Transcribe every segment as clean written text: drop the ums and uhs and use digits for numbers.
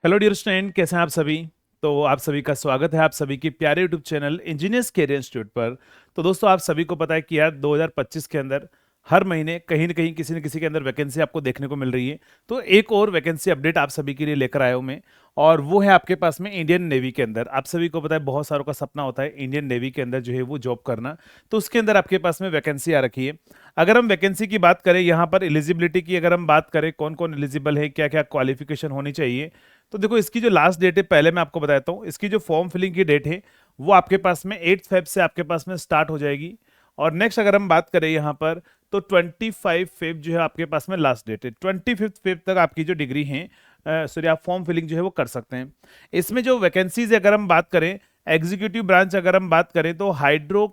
Hello dear student, कैसे हैं आप सभी। तो आप सभी का स्वागत है आप सभी के प्यारे YouTube channel Engineers Career Institute पर। तो दोस्तों, आप सभी को पता है कि यार 2025 के अंदर हर महीने कहीं ना कहीं किसी न किसी के अंदर वैकेंसी आपको देखने को मिल रही है। तो एक और वैकेंसी अपडेट आप सभी के लिए लेकर आया हूं मैं, और वो है आपके पास में इंडियन नेवी के अंदर। आप सभी को पता है बहुत सारों का सपना होता है इंडियन नेवी के अंदर जो है वो जॉब करना। तो उसके अंदर आपके पास में वैकेंसी आ रखी है। अगर हम वैकेंसी की बात करें, यहाँ पर एलिजिबिलिटी की अगर हम बात करें, कौन कौन एलिजिबल है, क्या क्या क्वालिफिकेशन होनी चाहिए, तो देखो इसकी जो लास्ट डेट है पहले मैं आपको बता देता हूँ। इसकी जो फॉर्म फिलिंग की डेट है वो आपके पास में 8 फेब से आपके पास में स्टार्ट हो जाएगी। और नेक्स्ट अगर हम बात करें यहाँ पर, तो 25 फेब जो है आपके पास में लास्ट डेट है। 25 फेब तक आपकी जो डिग्री है, सॉरी, आप फॉर्म फिलिंग जो है वो कर सकते हैं। इसमें जो वैकेंसीज अगर हम बात करें, एग्जीक्यूटिव ब्रांच अगर हम बात करें, तो हाइड्रो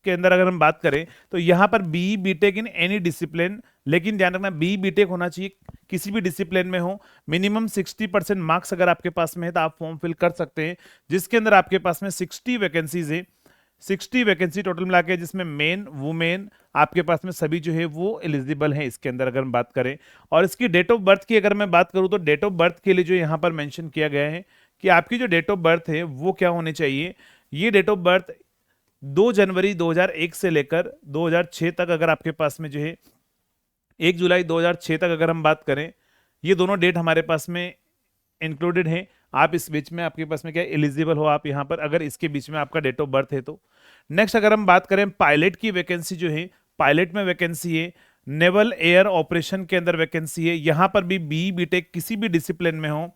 के अंदर अगर हम बात करें तो यहाँ पर B BTech in any discipline, लेकिन ध्यान रखना बी बीटेक होना चाहिए, किसी भी डिसिप्लिन में हो। मिनिमम 60% मार्क्स अगर आपके पास में है तो आप फॉर्म फिल कर सकते हैं, जिसके अंदर आपके पास में 60 वैकेंसीज है। 60 वैकेंसी टोटल मिला के, जिसमें मेन वुमेन आपके पास में सभी जो है वो एलिजिबल हैं इसके अंदर अगर हम बात करें। और इसकी डेट ऑफ बर्थ की अगर मैं बात करूं, तो डेट ऑफ बर्थ के लिए जो यहाँ पर मेंशन किया गया है कि आपकी जो डेट ऑफ बर्थ है वो क्या होनी चाहिए। ये डेट ऑफ बर्थ 2 जनवरी 2001 से लेकर 2006 तक अगर आपके पास में जो है 1 जुलाई 2006 तक अगर हम बात करें, ये दोनों डेट हमारे पास में इंक्लूडेड हैं। आप इस बीच में आपके पास में क्या एलिजिबल हो आप यहाँ पर, अगर इसके बीच में आपका डेट ऑफ बर्थ है तो। नेक्स्ट अगर हम बात करें पायलट की वैकेंसी जो है, पायलट में वैकेंसी है। नेवल एयर ऑपरेशन के अंदर वैकेंसी है, यहाँ पर भी बी बीटेक किसी भी डिसिप्लिन में हो,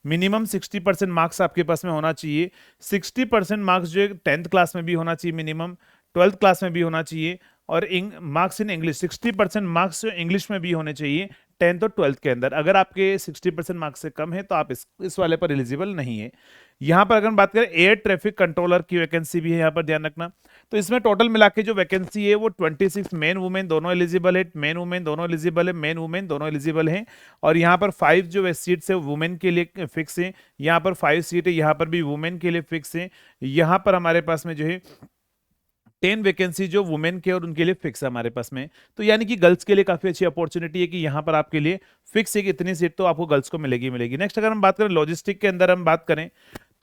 मिनिमम 60% मार्क्स आपके पास में होना चाहिए। 60% मार्क्स जो है 10th क्लास में भी होना चाहिए, मिनिमम 12th क्लास में भी होना चाहिए। और मार्क्स इन इंग्लिश 60% मार्क्स जो इंग्लिश में भी होने चाहिए 10th और 12th के अंदर। अगर आपके 60% मार्क्स से कम है तो आप इस वाले पर एलिजिबल नहीं है। यहाँ पर अगर हम बात करें एयर ट्रैफिक कंट्रोलर की वैकेंसी भी है, यहाँ पर ध्यान रखना। तो इसमें टोटल मिला के जो वैकेंसी है वो 26, मेन वुमेन दोनों एलिजिबल है, मेन वुमेन दोनों एलिजिबल है, मेन वुमेन दोनों एलिजिबल हैं। और यहाँ पर 5 जो सीट्स है वुमेन के लिए फिक्स है, यहाँ पर 5 सीट है, यहाँ पर भी वुमेन के लिए फिक्स है। यहाँ पर हमारे पास में जो है 10 वैकेंसी जो वुमेन के और उनके लिए फिक्स है हमारे पास में। तो यानी कि गर्ल्स के लिए काफी अच्छी अपॉर्चुनिटी है कि यहाँ पर आपके लिए फिक्स है कि इतनी सीट तो आपको गर्ल्स को मिलेगी मिलेगी। नेक्स्ट अगर हम बात करें लॉजिस्टिक के अंदर हम बात करें,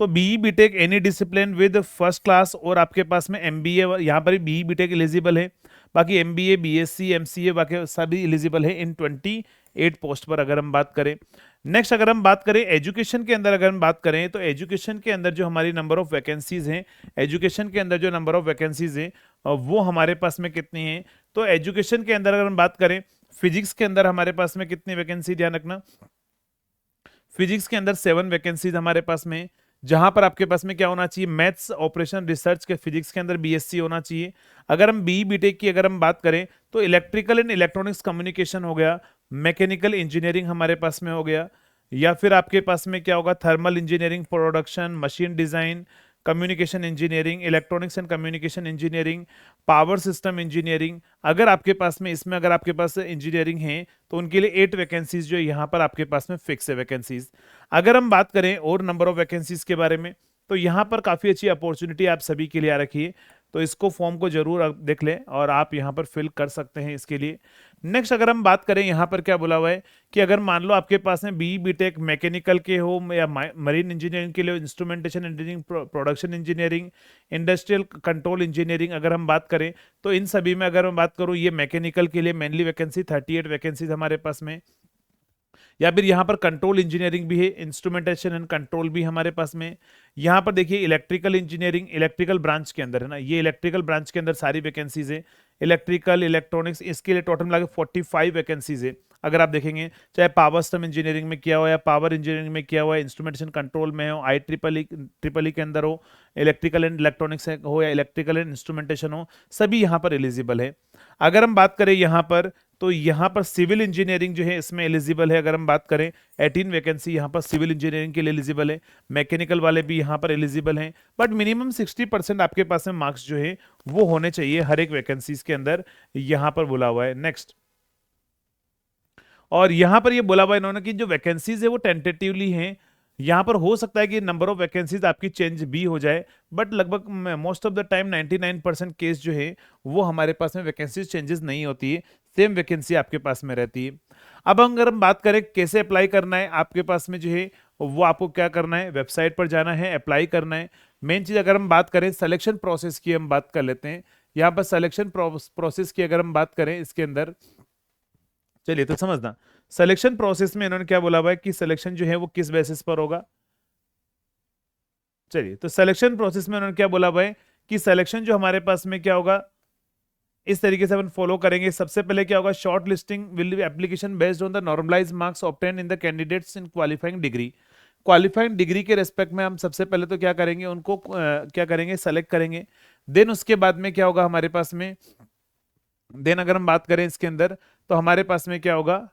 तो B BTech any discipline with first class, और आपके पास में एमबीए, यहाँ पर बी बीटेक एलिजिबल है। बाकी एमबीए बीएससी एमसीए बाकी सभी एलिजिबल है इन 28 पोस्ट पर अगर हम बात करें। नेक्स्ट अगर हम बात करें एजुकेशन के अंदर, अगर हम बात करें तो एजुकेशन के अंदर जो हमारी नंबर ऑफ वैकेंसीज हैं, एजुकेशन के अंदर जो नंबर ऑफ वैकेंसीज हैं वो हमारे पास में कितनी है। तो एजुकेशन के अंदर अगर हम बात करें, फिजिक्स के अंदर हमारे पास में कितनी वैकेंसी, ध्यान रखना, फिजिक्स के अंदर 7 वैकेंसीज हमारे पास में। जहां पर आपके पास में क्या होना चाहिए, मैथ्स ऑपरेशन रिसर्च के फिजिक्स के अंदर बीएससी होना चाहिए। अगर हम बी बीटेक की अगर हम बात करें, तो इलेक्ट्रिकल एंड इलेक्ट्रॉनिक्स कम्युनिकेशन हो गया, मैकेनिकल इंजीनियरिंग हमारे पास में हो गया, या फिर आपके पास में क्या होगा, thermal engineering, production, machine design, communication engineering, electronics and communication engineering, power system engineering. अगर आपके पास में इसमें अगर आपके पास इंजीनियरिंग है तो उनके लिए 8 वैकेंसीज जो यहाँ पर आपके पास में फिक्स है वैकेंसीज। अगर हम बात करें और नंबर ऑफ वैकेंसीज के बारे में, तो यहाँ पर काफ़ी अच्छी अपॉर्चुनिटी आप सभी के लिए आ रखी है। तो इसको फॉर्म को जरूर आप देख लें और आप यहाँ पर फिल कर सकते हैं इसके लिए। नेक्स्ट अगर हम बात करें, यहाँ पर क्या बोला हुआ है कि अगर मान लो आपके पास में बी बीटेक मैकेनिकल के हो या मरीन इंजीनियरिंग के लिए instrumentation engineering, production engineering, industrial control engineering अगर हम बात करें, तो इन सभी में अगर मैं बात करूँ, ये मैकेनिकल के लिए मेनली वैकेंसी 38 वैकेंसीज हमारे पास में। या फिर यहाँ पर कंट्रोल इंजीनियरिंग भी है, इंस्ट्रूमेंटेशन एंड कंट्रोल भी हमारे पास में। यहाँ पर देखिए इलेक्ट्रिकल इंजीनियरिंग इलेक्ट्रिकल ब्रांच के अंदर है ना, ये इलेक्ट्रिकल ब्रांच के अंदर सारी वैकेंसीज है। इलेक्ट्रिकल इलेक्ट्रॉनिक्स इसके लिए टोटल मिला के 45 वैकेंसीज है। अगर आप देखेंगे, चाहे पावर सिस्टम इंजीनियरिंग में किया हो या पावर इंजीनियरिंग में किया हुआ है, इंस्ट्रूमेंटेशन कंट्रोल में हो, IEEE के अंदर हो, इलेक्ट्रिकल एंड इलेक्ट्रॉनिक्स हो या इलेक्ट्रिकल एंड इंस्ट्रूमेंटेशन हो, सभी यहाँ पर एलिजिबल है। अगर हम बात करें यहाँ पर, तो यहाँ पर सिविल इंजीनियरिंग जो है इसमें एलिजिबल है। अगर हम बात करें 18 वैकेंसी यहाँ पर सिविल इंजीनियरिंग के लिए एलिजिबल है। मैकेनिकल वाले भी यहाँ पर एलिजिबल हैं, बट मिनिमम 60% आपके पास में मार्क्स जो है वो होने चाहिए हर एक वैकेंसीज के अंदर, यहाँ पर बोला हुआ है। नेक्स्ट, और यहाँ पर ये बोला हुआ है इन्होंने कि जो वैकेंसीज है वो टेंटेटिवली हैं। यहाँ पर हो सकता है कि नंबर ऑफ वैकेंसीज आपकी चेंज भी हो जाए, बट लगभग most of the time 99% case जो है वो हमारे पास में वैकेंसीज चेंजेस नहीं होती है, सेम वैकेंसी आपके पास में रहती है। अब अगर हम बात करें कैसे अप्लाई करना है, आपके पास में जो है वो आपको क्या करना है, वेबसाइट पर जाना है, अप्लाई करना है। मेन चीज अगर हम बात करें सिलेक्शन प्रोसेस की, हम बात कर लेते हैं। यहाँ पर सिलेक्शन प्रोसेस की अगर हम बात करें इसके अंदर, चलिए तो समझना, सिलेक्शन प्रोसेस में इन्होंने क्या बोला हुआ है कि सिलेक्शन जो है वो किस बेसिस पर होगा। चलिए तो सिलेक्शन प्रोसेस में उन्होंने क्या बोला हुआ है कि सिलेक्शन जो हमारे पास में क्या होगा, इस तरीके से अपन फॉलो करेंगे। सबसे पहले क्या होगा, shortlisting will be application based on the normalise marks obtain in the candidates in qualifying degree. Qualifying degree के रेस्पेक्ट में हम सबसे पहले तो क्या करेंगे, उनको क्या करेंगे, सेलेक्ट करेंगे। देन उसके बाद में क्या होगा हमारे पास में, देन अगर हम बात करें इसके अंदर तो हमारे पास में क्या होगा,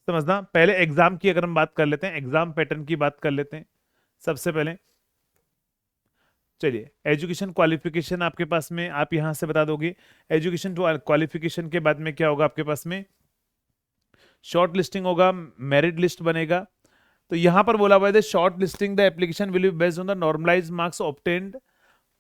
समझना। पहले एग्जाम की अगर हम बात कर लेते हैं, एग्जाम पैटर्न की बात कर लेते हैं सबसे पहले। चलिए एजुकेशन क्वालिफिकेशन आपके पास में आप यहां से बता दोगे। एजुकेशन क्वालिफिकेशन के बाद में क्या होगा आपके पास में, शॉर्ट लिस्टिंग होगा, मेरिट लिस्ट बनेगा। तो यहां पर बोला हुआ है shortlisting the application will be based on the normalise marks obtained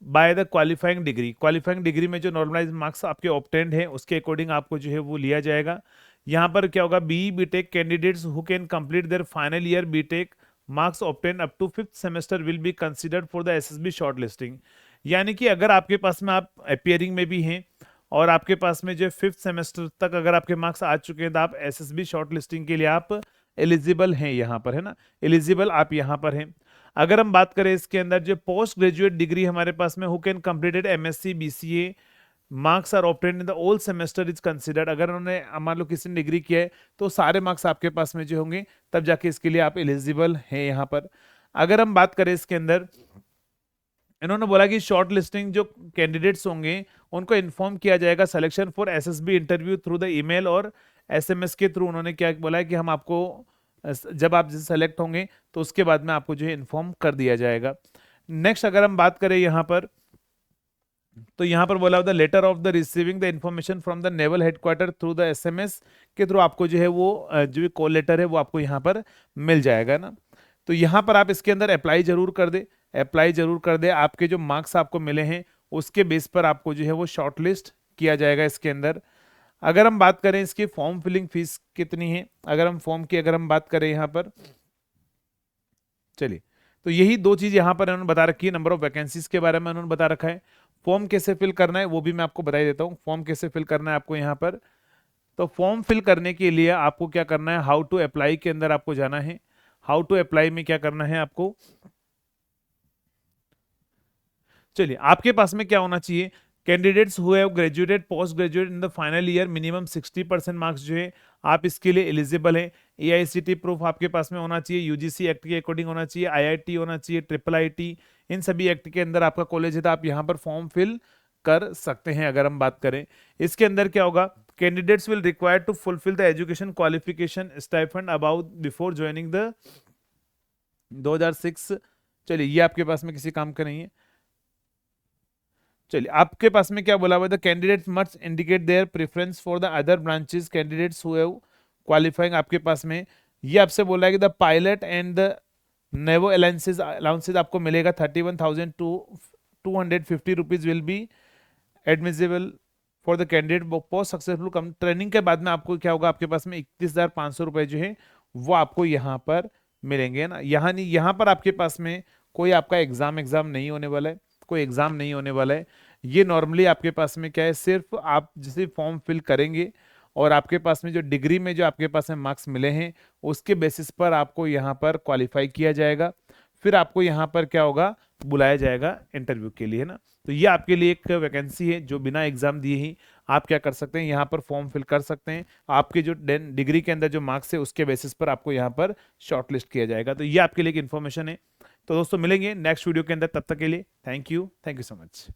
by the qualifying degree. Qualifying degree में जो नॉर्मलाइज मार्क्स आपके ऑब्टेन्ड है उसके अकॉर्डिंग आपको जो है वो लिया जाएगा। यहाँ पर क्या होगा, BTech candidates who can complete their final year BTech marks obtain up to 5th semester will be considered for the SSB shortlisting. यानी कि अगर आपके पास में आप अपियरिंग में भी हैं और आपके पास में जो 5th सेमेस्टर तक अगर आपके मार्क्स आ चुके हैं तो आप एसएसबी शॉर्ट लिस्टिंग के लिए आप एलिजिबल हैं, यहाँ पर है ना, एलिजिबल आप यहाँ पर हैं। अगर हम बात करें इसके अंदर जो पोस्ट ग्रेजुएट डिग्री हमारे पास में who can completed MSc BCA marks are obtained in the all semester is considered. अगर उन्होंने मान लो किसी ने डिग्री किया है तो सारे मार्क्स आपके पास में जो होंगे तब जाके इसके लिए आप एलिजिबल हैं यहाँ पर। अगर हम बात करें इसके अंदर, इन्होंने बोला कि शॉर्ट लिस्टिंग जो कैंडिडेट्स होंगे उनको इन्फॉर्म किया जाएगा selection for SSB interview through the email और एसएमएस के थ्रू। उन्होंने क्या बोला है कि हम आपको जब आप सेलेक्ट होंगे तो उसके बाद में आपको जो है इन्फॉर्म कर दिया जाएगा। नेक्स्ट अगर हम बात करें यहाँ पर, तो यहां पर बोला the letter of the receiving the information from the naval headquarter through the SMS के थ्रू आपको जो है वो जो कॉल लेटर है वो आपको यहाँ पर मिल जाएगा ना। तो यहाँ पर आप इसके अंदर अप्लाई जरूर कर दे, अप्लाई जरूर कर दे। आपके जो मार्क्स आपको मिले हैं उसके बेस पर आपको जो है वो शॉर्टलिस्ट किया जाएगा इसके अंदर। अगर हम बात करें इसकी फॉर्म फिलिंग फीस कितनी है, अगर हम फॉर्म की अगर हम बात करें यहाँ पर, चलिए तो यही दो चीज यहाँ पर उन्होंने बता रखी है। नंबर ऑफ वैकेंसीज के बारे में उन्होंने बता रखा है, फॉर्म कैसे फिल करना है वो भी मैं आपको बता ही देता हूँ। फॉर्म कैसे फिल करना है आपको यहाँ पर, तो फॉर्म फिल करने के लिए आपको क्या करना है, हाउ टू अप्लाई के अंदर आपको जाना है। हाउ टू अप्लाई में क्या करना है आपको, चलिए आपके पास में क्या होना चाहिए, candidates who have graduated post graduate in the final year minimum 60% marks जो है आप इसके लिए एलिजिबल हैं। एआईसीटी प्रूफ आपके पास में होना चाहिए, यूजीसी एक्ट के अकॉर्डिंग होना चाहिए, आईआईटी होना चाहिए, ट्रिपल आईटी, इन सभी एक्ट के अंदर आपका कॉलेज है तो आप यहाँ पर फॉर्म फिल कर सकते हैं। अगर हम बात करें इसके अंदर क्या होगा, candidates will require to fulfil the education qualification stipend about before joining the 2006। चलिए ये आपके पास में किसी काम का नहीं है। चलिए आपके पास में क्या बोला हुआ, the candidate must indicate their preference for the other branches candidates who have qualifying. आपके पास में ये आपसे बोला है कि the pilot and the naval allowances आपको मिलेगा 31,250 rupees will be admissible for the candidate post successful come. Training के बाद में आपको क्या होगा, आपके पास में 31,500 रुपए जो है वो आपको यहाँ पर मिलेंगे ना। यहाँ नहीं, यहाँ पर आपके पास में कोई आपका एग्जाम नहीं होने वाला है, कोई एग्जाम नहीं होने वाला है। ये नॉर्मली आपके पास में क्या है, सिर्फ आप जैसे फॉर्म फिल करेंगे और आपके पास में जो डिग्री में जो आपके पास में मार्क्स मिले हैं उसके बेसिस पर आपको यहाँ पर क्वालिफाई किया जाएगा, फिर आपको यहाँ पर क्या होगा, बुलाया जाएगा इंटरव्यू के लिए, है ना। तो ये आपके लिए एक वैकेंसी है जो बिना एग्जाम दिए ही आप क्या कर सकते हैं, यहाँ पर फॉर्म फिल कर सकते हैं। आपके जो डिग्री के अंदर जो मार्क्स है उसके बेसिस पर आपको यहाँ पर शॉर्टलिस्ट किया जाएगा। तो ये आपके लिए एक इन्फॉर्मेशन है। तो दोस्तों मिलेंगे नेक्स्ट वीडियो के अंदर, तब तक के लिए थैंक यू सो मच।